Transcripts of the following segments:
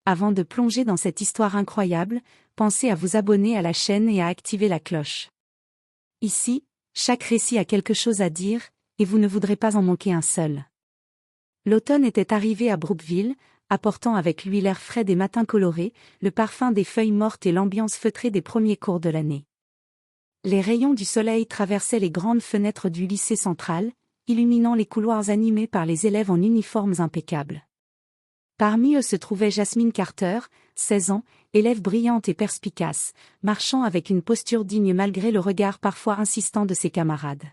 Avant de plonger dans cette histoire incroyable, pensez à vous abonner à la chaîne et à activer la cloche. Ici, chaque récit a quelque chose à dire, et vous ne voudrez pas en manquer un seul. L'automne était arrivé à Brookville, apportant avec lui l'air frais des matins colorés, le parfum des feuilles mortes et l'ambiance feutrée des premiers cours de l'année. Les rayons du soleil traversaient les grandes fenêtres du lycée central, illuminant les couloirs animés par les élèves en uniformes impeccables. Parmi eux se trouvait Jasmine Carter, 16 ans, élève brillante et perspicace, marchant avec une posture digne malgré le regard parfois insistant de ses camarades.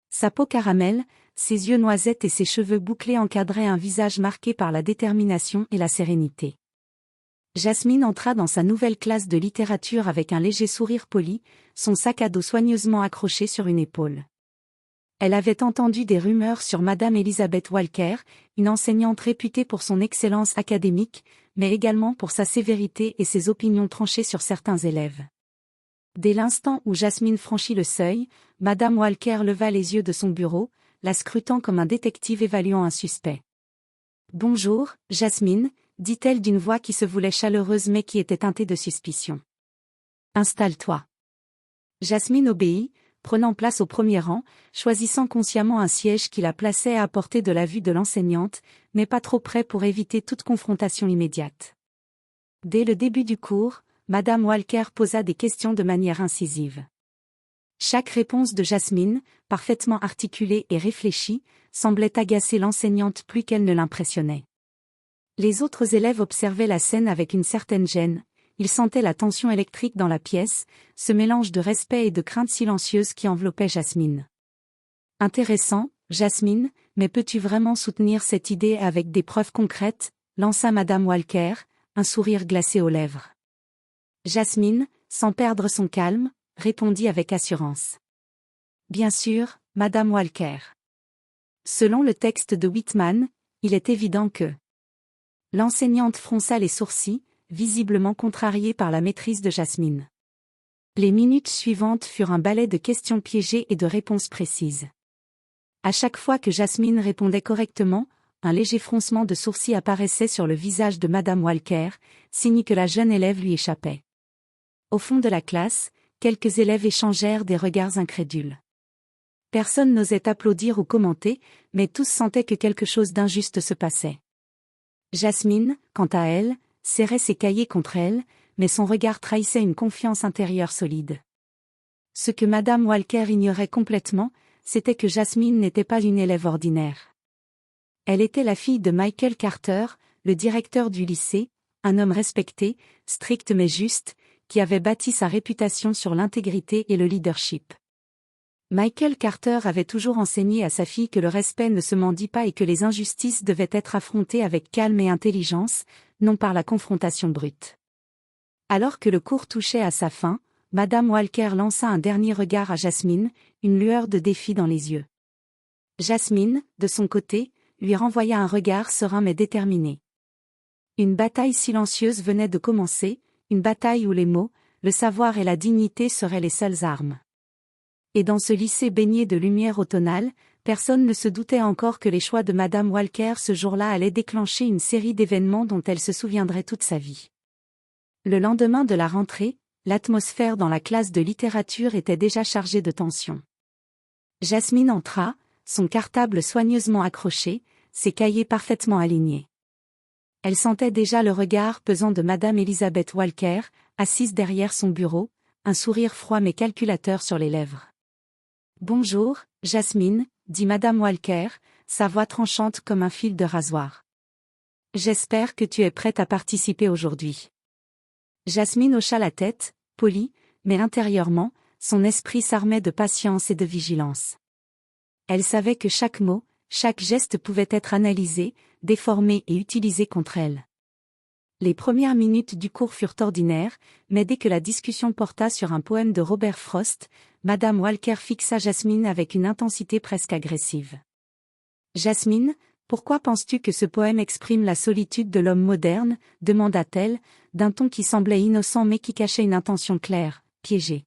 Sa peau caramel, ses yeux noisettes et ses cheveux bouclés encadraient un visage marqué par la détermination et la sérénité. Jasmine entra dans sa nouvelle classe de littérature avec un léger sourire poli, son sac à dos soigneusement accroché sur une épaule. Elle avait entendu des rumeurs sur Madame Elizabeth Walker, une enseignante réputée pour son excellence académique, mais également pour sa sévérité et ses opinions tranchées sur certains élèves. Dès l'instant où Jasmine franchit le seuil, Madame Walker leva les yeux de son bureau, la scrutant comme un détective évaluant un suspect. « Bonjour, Jasmine », dit-elle d'une voix qui se voulait chaleureuse mais qui était teintée de suspicion. « Installe-toi. » Jasmine obéit, prenant place au premier rang, choisissant consciemment un siège qui la plaçait à portée de la vue de l'enseignante, mais pas trop près pour éviter toute confrontation immédiate. Dès le début du cours, Madame Walker posa des questions de manière incisive. Chaque réponse de Jasmine, parfaitement articulée et réfléchie, semblait agacer l'enseignante plus qu'elle ne l'impressionnait. Les autres élèves observaient la scène avec une certaine gêne. Ils sentaient la tension électrique dans la pièce, ce mélange de respect et de crainte silencieuse qui enveloppait Jasmine. « Intéressant, Jasmine, mais peux-tu vraiment soutenir cette idée avec des preuves concrètes ?» lança Madame Walker, un sourire glacé aux lèvres. Jasmine, sans perdre son calme, répondit avec assurance. « Bien sûr, Madame Walker. Selon le texte de Whitman, il est évident que… » L'enseignante fronça les sourcils, visiblement contrariée par la maîtrise de Jasmine. Les minutes suivantes furent un ballet de questions piégées et de réponses précises. À chaque fois que Jasmine répondait correctement, un léger froncement de sourcils apparaissait sur le visage de Madame Walker, signe que la jeune élève lui échappait. Au fond de la classe, quelques élèves échangèrent des regards incrédules. Personne n'osait applaudir ou commenter, mais tous sentaient que quelque chose d'injuste se passait. Jasmine, quant à elle, serrait ses cahiers contre elle, mais son regard trahissait une confiance intérieure solide. Ce que Madame Walker ignorait complètement, c'était que Jasmine n'était pas une élève ordinaire. Elle était la fille de Michael Carter, le directeur du lycée, un homme respecté, strict mais juste, qui avait bâti sa réputation sur l'intégrité et le leadership. Michael Carter avait toujours enseigné à sa fille que le respect ne se mendie pas et que les injustices devaient être affrontées avec calme et intelligence, non par la confrontation brute. Alors que le cours touchait à sa fin, Madame Walker lança un dernier regard à Jasmine, une lueur de défi dans les yeux. Jasmine, de son côté, lui renvoya un regard serein mais déterminé. Une bataille silencieuse venait de commencer, une bataille où les mots, le savoir et la dignité seraient les seules armes. Et dans ce lycée baigné de lumière automnale, personne ne se doutait encore que les choix de Madame Walker ce jour-là allaient déclencher une série d'événements dont elle se souviendrait toute sa vie. Le lendemain de la rentrée, l'atmosphère dans la classe de littérature était déjà chargée de tension. Jasmine entra, son cartable soigneusement accroché, ses cahiers parfaitement alignés. Elle sentait déjà le regard pesant de Madame Elizabeth Walker, assise derrière son bureau, un sourire froid mais calculateur sur les lèvres. « Bonjour, Jasmine », dit Madame Walker, sa voix tranchante comme un fil de rasoir. « J'espère que tu es prête à participer aujourd'hui. » Jasmine hocha la tête, polie, mais intérieurement, son esprit s'armait de patience et de vigilance. Elle savait que chaque mot, chaque geste pouvait être analysé, déformé et utilisé contre elle. Les premières minutes du cours furent ordinaires, mais dès que la discussion porta sur un poème de Robert Frost, Madame Walker fixa Jasmine avec une intensité presque agressive. « Jasmine, pourquoi penses-tu que ce poème exprime la solitude de l'homme moderne ?» demanda-t-elle, d'un ton qui semblait innocent mais qui cachait une intention claire, piégée.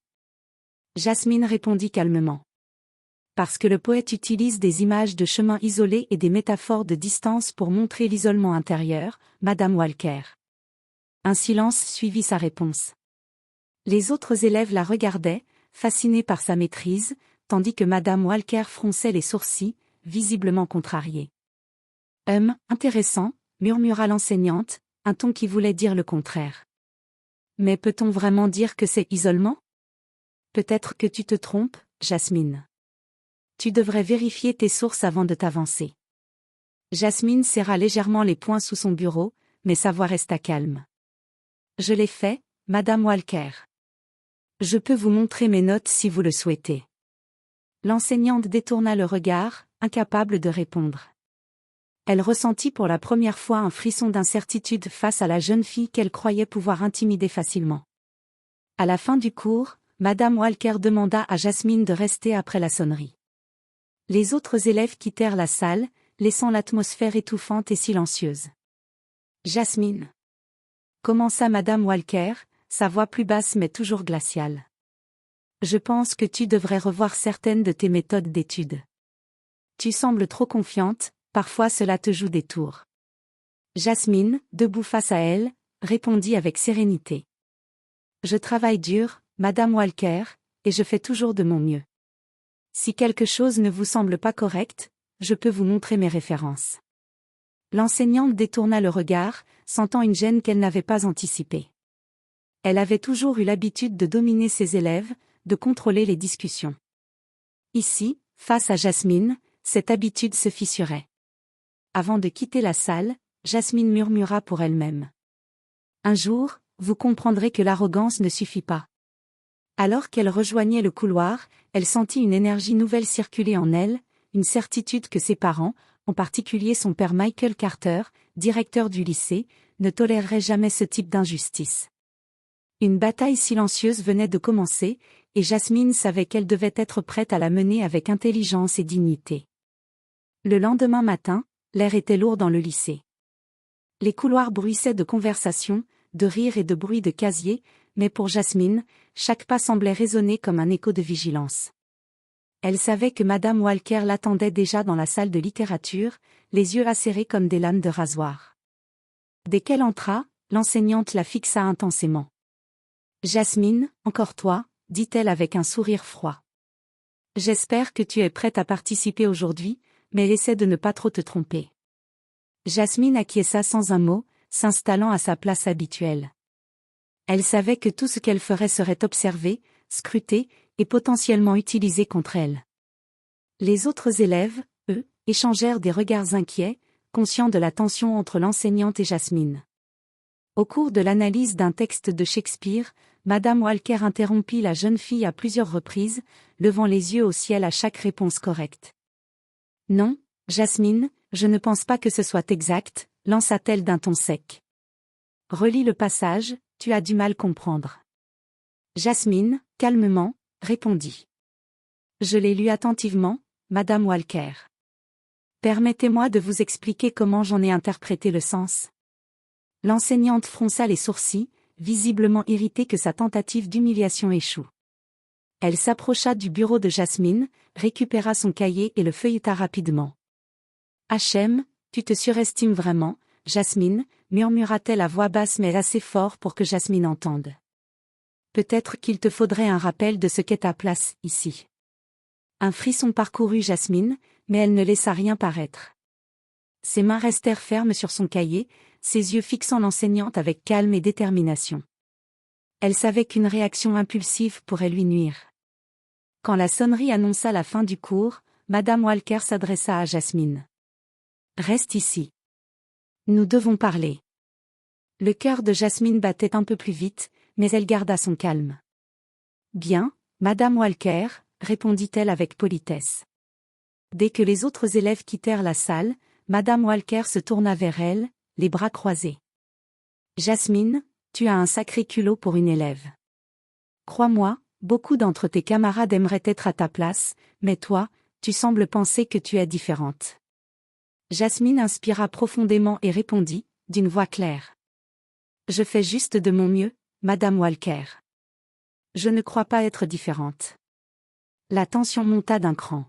Jasmine répondit calmement. « Parce que le poète utilise des images de chemins isolés et des métaphores de distance pour montrer l'isolement intérieur, Madame Walker. Un silence suivit sa réponse. Les autres élèves la regardaient, fascinés par sa maîtrise, tandis que Madame Walker fronçait les sourcils, visiblement contrariée. Intéressant, murmura l'enseignante, un ton qui voulait dire le contraire. Mais peut-on vraiment dire que c'est isolement? Peut-être que tu te trompes, Jasmine. Tu devrais vérifier tes sources avant de t'avancer. Jasmine serra légèrement les poings sous son bureau, mais sa voix resta calme. Je l'ai fait, Madame Walker. Je peux vous montrer mes notes si vous le souhaitez. L'enseignante détourna le regard, incapable de répondre. Elle ressentit pour la première fois un frisson d'incertitude face à la jeune fille qu'elle croyait pouvoir intimider facilement. À la fin du cours, Madame Walker demanda à Jasmine de rester après la sonnerie. Les autres élèves quittèrent la salle, laissant l'atmosphère étouffante et silencieuse. Jasmine, commença Madame Walker, sa voix plus basse mais toujours glaciale. Je pense que tu devrais revoir certaines de tes méthodes d'étude. Tu sembles trop confiante, parfois cela te joue des tours. Jasmine, debout face à elle, répondit avec sérénité. Je travaille dur, Madame Walker, et je fais toujours de mon mieux. Si quelque chose ne vous semble pas correct, je peux vous montrer mes références. L'enseignante détourna le regard, sentant une gêne qu'elle n'avait pas anticipée. Elle avait toujours eu l'habitude de dominer ses élèves, de contrôler les discussions. Ici, face à Jasmine, cette habitude se fissurait. Avant de quitter la salle, Jasmine murmura pour elle-même. Un jour, vous comprendrez que l'arrogance ne suffit pas. Alors qu'elle rejoignait le couloir, elle sentit une énergie nouvelle circuler en elle, une certitude que ses parents, en particulier son père Michael Carter, directeur du lycée, ne toléreraient jamais ce type d'injustice. Une bataille silencieuse venait de commencer, et Jasmine savait qu'elle devait être prête à la mener avec intelligence et dignité. Le lendemain matin, l'air était lourd dans le lycée. Les couloirs bruissaient de conversations, de rires et de bruits de casier, mais pour Jasmine, chaque pas semblait résonner comme un écho de vigilance. Elle savait que Madame Walker l'attendait déjà dans la salle de littérature, les yeux acérés comme des lames de rasoir. Dès qu'elle entra, l'enseignante la fixa intensément. « Jasmine, encore toi ?» dit-elle avec un sourire froid. « J'espère que tu es prête à participer aujourd'hui, mais essaie de ne pas trop te tromper. » Jasmine acquiesça sans un mot, s'installant à sa place habituelle. Elle savait que tout ce qu'elle ferait serait observé, scruté, et potentiellement utilisé contre elle. Les autres élèves, eux, échangèrent des regards inquiets, conscients de la tension entre l'enseignante et Jasmine. Au cours de l'analyse d'un texte de Shakespeare, Madame Walker interrompit la jeune fille à plusieurs reprises, levant les yeux au ciel à chaque réponse correcte. « Non, Jasmine, je ne pense pas que ce soit exact, lança-t-elle d'un ton sec. Relis le passage, tu as du mal comprendre. Jasmine, calmement, répondit. Je l'ai lu attentivement, Madame Walker. Permettez-moi de vous expliquer comment j'en ai interprété le sens. L'enseignante fronça les sourcils, visiblement irritée que sa tentative d'humiliation échoue. Elle s'approcha du bureau de Jasmine, récupéra son cahier et le feuilleta rapidement. H.M., tu te surestimes vraiment, Jasmine, murmura-t-elle à voix basse mais assez fort pour que Jasmine entende. Peut-être qu'il te faudrait un rappel de ce qu'est ta place, ici. Un frisson parcourut Jasmine, mais elle ne laissa rien paraître. Ses mains restèrent fermes sur son cahier, ses yeux fixant l'enseignante avec calme et détermination. Elle savait qu'une réaction impulsive pourrait lui nuire. Quand la sonnerie annonça la fin du cours, Madame Walker s'adressa à Jasmine. « Reste ici. Nous devons parler. » Le cœur de Jasmine battait un peu plus vite, mais elle garda son calme. « Bien, Madame Walker, » répondit-elle avec politesse. Dès que les autres élèves quittèrent la salle, Madame Walker se tourna vers elle, les bras croisés. « Jasmine, tu as un sacré culot pour une élève. Crois-moi, beaucoup d'entre tes camarades aimeraient être à ta place, mais toi, tu sembles penser que tu es différente. » Jasmine inspira profondément et répondit, d'une voix claire. « Je fais juste de mon mieux, Madame Walker. Je ne crois pas être différente. » La tension monta d'un cran.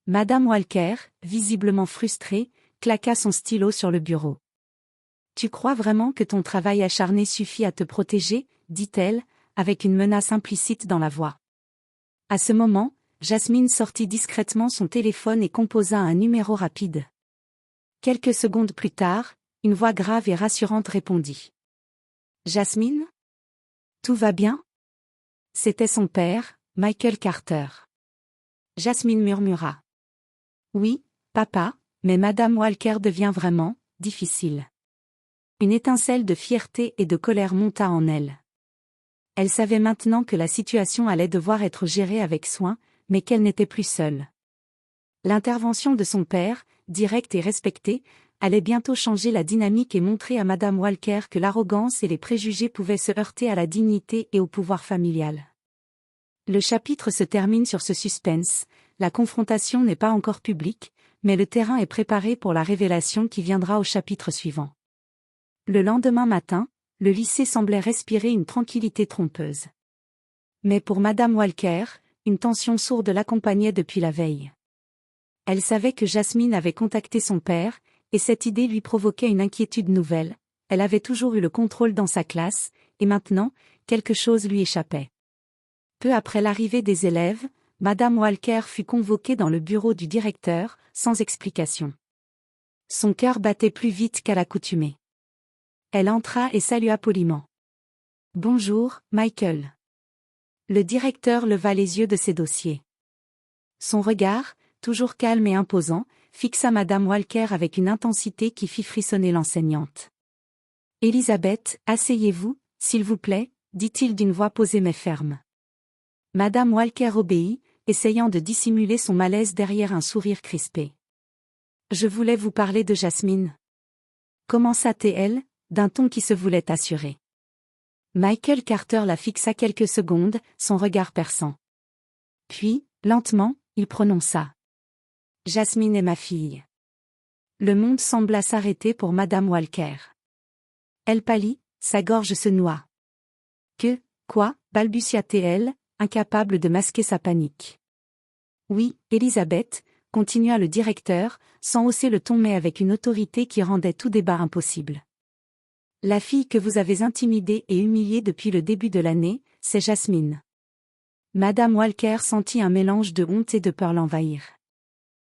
Madame Walker, visiblement frustrée, claqua son stylo sur le bureau. « Tu crois vraiment que ton travail acharné suffit à te protéger, dit-elle, avec une menace implicite dans la voix. À ce moment, Jasmine sortit discrètement son téléphone et composa un numéro rapide. Quelques secondes plus tard, une voix grave et rassurante répondit. Jasmine? Tout va bien? C'était son père, Michael Carter. Jasmine murmura. Oui, papa, mais Madame Walker devient vraiment difficile. Une étincelle de fierté et de colère monta en elle. Elle savait maintenant que la situation allait devoir être gérée avec soin, mais qu'elle n'était plus seule. L'intervention de son père, directe et respectée, allait bientôt changer la dynamique et montrer à Madame Walker que l'arrogance et les préjugés pouvaient se heurter à la dignité et au pouvoir familial. Le chapitre se termine sur ce suspense, la confrontation n'est pas encore publique, mais le terrain est préparé pour la révélation qui viendra au chapitre suivant. Le lendemain matin, le lycée semblait respirer une tranquillité trompeuse. Mais pour Madame Walker, une tension sourde l'accompagnait depuis la veille. Elle savait que Jasmine avait contacté son père, et cette idée lui provoquait une inquiétude nouvelle. Elle avait toujours eu le contrôle dans sa classe, et maintenant, quelque chose lui échappait. Peu après l'arrivée des élèves, Madame Walker fut convoquée dans le bureau du directeur, sans explication. Son cœur battait plus vite qu'à l'accoutumée. Elle entra et salua poliment. « Bonjour, Michael. » Le directeur leva les yeux de ses dossiers. Son regard, toujours calme et imposant, fixa Madame Walker avec une intensité qui fit frissonner l'enseignante. « Elisabeth, asseyez-vous, s'il vous plaît, dit-il d'une voix posée mais ferme. Madame Walker obéit, essayant de dissimuler son malaise derrière un sourire crispé. « Je voulais vous parler de Jasmine. » Commença-t-elle, d'un ton qui se voulait assuré. Michael Carter la fixa quelques secondes, son regard perçant. Puis, lentement, il prononça. « Jasmine est ma fille. » Le monde sembla s'arrêter pour Madame Walker. Elle pâlit, sa gorge se noua. « Quoi » balbutia-t-elle, incapable de masquer sa panique. « Oui, Elisabeth » continua le directeur, sans hausser le ton mais avec une autorité qui rendait tout débat impossible. « La fille que vous avez intimidée et humiliée depuis le début de l'année, c'est Jasmine. » Madame Walker sentit un mélange de honte et de peur l'envahir.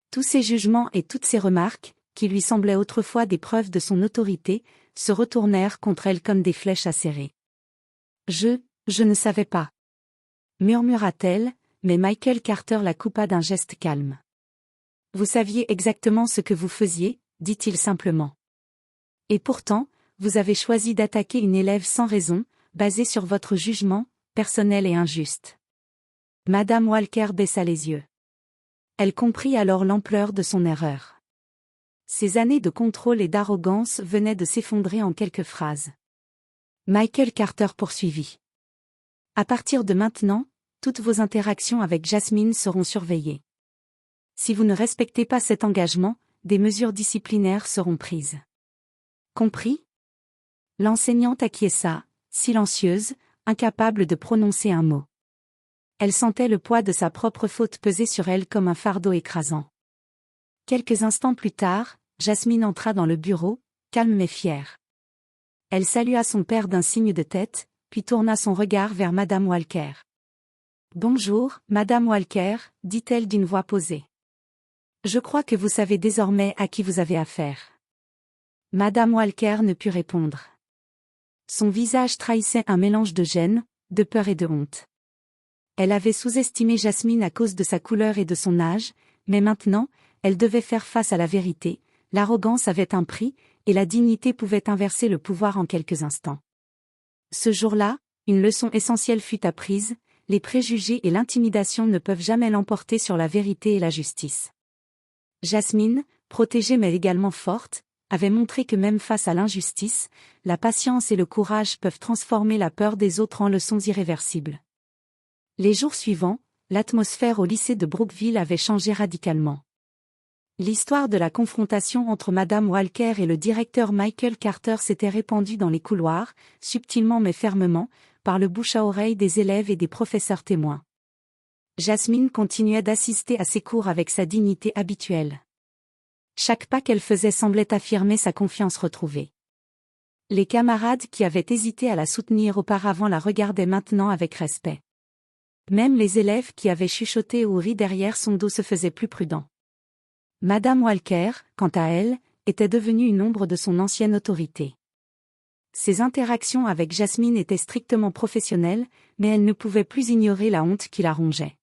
Tous ses jugements et toutes ses remarques, qui lui semblaient autrefois des preuves de son autorité, se retournèrent contre elle comme des flèches acérées. « Je ne savais pas. » murmura-t-elle, mais Michael Carter la coupa d'un geste calme. « Vous saviez exactement ce que vous faisiez, dit-il simplement. Et pourtant, vous avez choisi d'attaquer une élève sans raison, basée sur votre jugement, personnel et injuste. » Madame Walker baissa les yeux. Elle comprit alors l'ampleur de son erreur. Ses années de contrôle et d'arrogance venaient de s'effondrer en quelques phrases. Michael Carter poursuivit. « À partir de maintenant, toutes vos interactions avec Jasmine seront surveillées. Si vous ne respectez pas cet engagement, des mesures disciplinaires seront prises. » Compris ? L'enseignante acquiesça, silencieuse, incapable de prononcer un mot. Elle sentait le poids de sa propre faute peser sur elle comme un fardeau écrasant. Quelques instants plus tard, Jasmine entra dans le bureau, calme mais fière. Elle salua son père d'un signe de tête, puis tourna son regard vers Madame Walker. « Bonjour, Madame Walker, dit-elle d'une voix posée. Je crois que vous savez désormais à qui vous avez affaire. » Madame Walker ne put répondre. Son visage trahissait un mélange de gêne, de peur et de honte. Elle avait sous-estimé Jasmine à cause de sa couleur et de son âge, mais maintenant, elle devait faire face à la vérité, l'arrogance avait un prix, et la dignité pouvait inverser le pouvoir en quelques instants. Ce jour-là, une leçon essentielle fut apprise, les préjugés et l'intimidation ne peuvent jamais l'emporter sur la vérité et la justice. Jasmine, protégée mais également forte, avait montré que même face à l'injustice, la patience et le courage peuvent transformer la peur des autres en leçons irréversibles. Les jours suivants, l'atmosphère au lycée de Brookville avait changé radicalement. L'histoire de la confrontation entre Madame Walker et le directeur Michael Carter s'était répandue dans les couloirs, subtilement mais fermement, par le bouche à oreille des élèves et des professeurs témoins. Jasmine continuait d'assister à ses cours avec sa dignité habituelle. Chaque pas qu'elle faisait semblait affirmer sa confiance retrouvée. Les camarades qui avaient hésité à la soutenir auparavant la regardaient maintenant avec respect. Même les élèves qui avaient chuchoté ou ri derrière son dos se faisaient plus prudents. Madame Walker, quant à elle, était devenue une ombre de son ancienne autorité. Ses interactions avec Jasmine étaient strictement professionnelles, mais elle ne pouvait plus ignorer la honte qui la rongeait.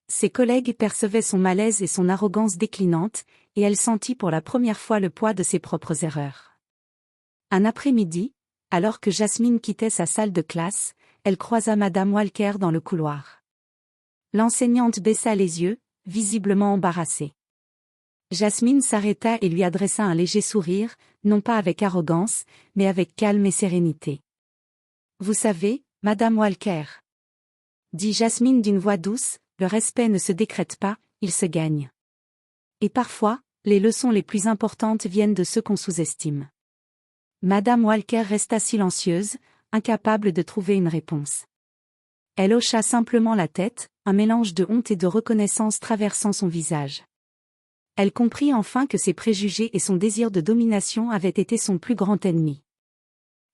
Ses collègues percevaient son malaise et son arrogance déclinante, et elle sentit pour la première fois le poids de ses propres erreurs. Un après-midi, alors que Jasmine quittait sa salle de classe, elle croisa Madame Walker dans le couloir. L'enseignante baissa les yeux, visiblement embarrassée. Jasmine s'arrêta et lui adressa un léger sourire, non pas avec arrogance, mais avec calme et sérénité. « Vous savez, Madame Walker, » dit Jasmine d'une voix douce, « le respect ne se décrète pas, il se gagne. Et parfois, les leçons les plus importantes viennent de ceux qu'on sous-estime. » Madame Walker resta silencieuse, incapable de trouver une réponse. Elle hocha simplement la tête, un mélange de honte et de reconnaissance traversant son visage. Elle comprit enfin que ses préjugés et son désir de domination avaient été son plus grand ennemi.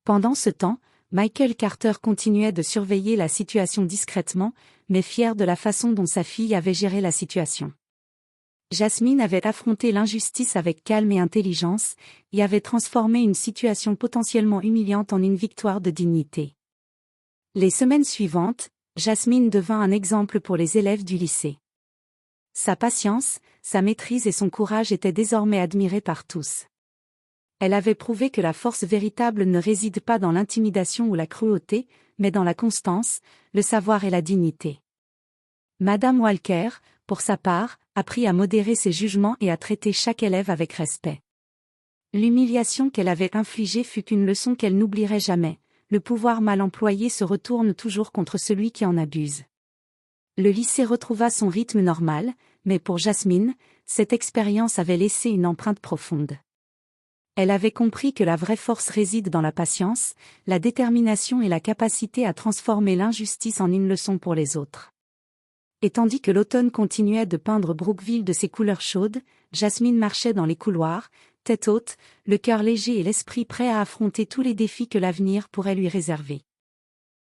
Pendant ce temps, Michael Carter continuait de surveiller la situation discrètement, mais fier de la façon dont sa fille avait géré la situation. Jasmine avait affronté l'injustice avec calme et intelligence, et avait transformé une situation potentiellement humiliante en une victoire de dignité. Les semaines suivantes, Jasmine devint un exemple pour les élèves du lycée. Sa patience, sa maîtrise et son courage étaient désormais admirés par tous. Elle avait prouvé que la force véritable ne réside pas dans l'intimidation ou la cruauté, mais dans la constance, le savoir et la dignité. Madame Walker, pour sa part, apprit à modérer ses jugements et à traiter chaque élève avec respect. L'humiliation qu'elle avait infligée fut une leçon qu'elle n'oublierait jamais. Le pouvoir mal employé se retourne toujours contre celui qui en abuse. Le lycée retrouva son rythme normal, mais pour Jasmine, cette expérience avait laissé une empreinte profonde. Elle avait compris que la vraie force réside dans la patience, la détermination et la capacité à transformer l'injustice en une leçon pour les autres. Et tandis que l'automne continuait de peindre Brookville de ses couleurs chaudes, Jasmine marchait dans les couloirs, tête haute, le cœur léger et l'esprit prêt à affronter tous les défis que l'avenir pourrait lui réserver.